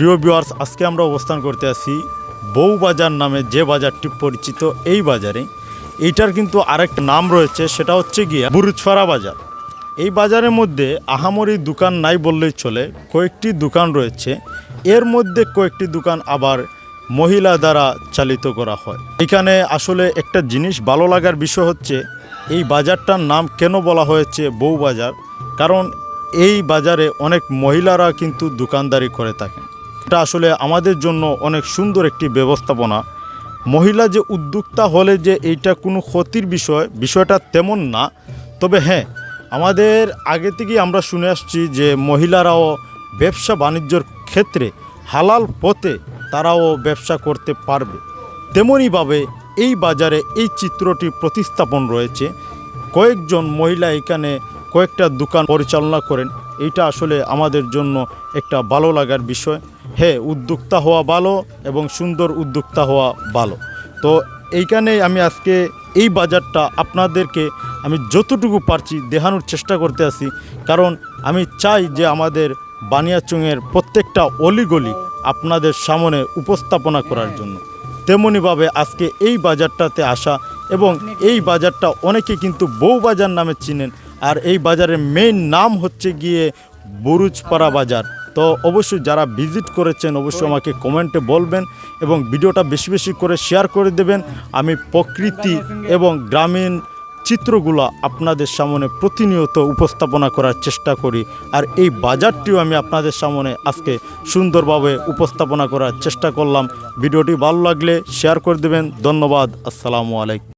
প্রিয় ভিউয়ার্স, আজকে আমরা অবস্থান করতে আছি বউবাজার নামে যে বাজারটি পরিচিত। এই বাজারে এইটার কিন্তু আরেকটা নাম রয়েছে, সেটা হচ্ছে গিয়া বুরুজপাড়া বাজার। এই বাজারের মধ্যে আহামরি দোকান নাই বললেই চলে, কয়েকটি দোকান রয়েছে। এর মধ্যে কয়েকটি দোকান আবার মহিলা দ্বারা চালিত করা হয়। এখানে আসলে একটা জিনিস ভালো লাগার বিষয় হচ্ছে এই বাজারটার নাম কেন বলা হয়েছে বউবাজার, কারণ এই বাজারে অনেক মহিলারা কিন্তু দোকানদারি করে থাকেন। এটা আসলে আমাদের জন্য অনেক সুন্দর একটি ব্যবস্থাপনা। মহিলা যে উদ্যোক্তা হলে যে এইটা কোনো ক্ষতির বিষয়টা তেমন না। তবে হ্যাঁ, আমাদের আগে থেকেই আমরা শুনে আসছি যে মহিলারাও ব্যবসা বাণিজ্যর ক্ষেত্রে হালাল পথে তারাও ব্যবসা করতে পারবে। তেমনইভাবে এই বাজারে এই চিত্রটি প্রতিস্থাপন রয়েছে। কয়েকজন মহিলা এখানে কয়েকটা দোকান পরিচালনা করেন। এইটা আসলে আমাদের জন্য একটা ভালো লাগার বিষয়। হ্যাঁ, উদ্যোক্তা হওয়া ভালো এবং সুন্দর উদ্যোক্তা হওয়া ভালো। তো এইখানে আমি আজকে এই বাজারটা আপনাদেরকে আমি যতটুকু পারছি দেখানোর চেষ্টা করতে আছি, কারণ আমি চাই যে আমাদের বানিয়াচংয়ের প্রত্যেকটা অলিগলি আপনাদের সামনে উপস্থাপনা করার জন্য। তেমনইভাবে আজকে এই বাজারটাতে আসা, এবং এই বাজারটা অনেকে কিন্তু বউবাজার নামে চিনেন। আর এই বাজারের মেইন নাম হচ্ছে গিয়ে বুরুজপাড়া বাজার। তো অবশ্যই যারা ভিজিট করেছেন অবশ্যই আমাকে কমেন্টে বলবেন এবং ভিডিওটা বেশি বেশি করে শেয়ার করে দেবেন। আমি প্রকৃতি এবং গ্রামীণ চিত্রগুলো আপনাদের সামনে প্রতিনিয়ত উপস্থাপনা করার চেষ্টা করি। আর এই বাজারটিও আমি আপনাদের সামনে আজকে সুন্দরভাবে উপস্থাপনা করার চেষ্টা করলাম। ভিডিওটি ভালো লাগলে শেয়ার করে দেবেন। ধন্যবাদ। আসসালামু আলাইকুম।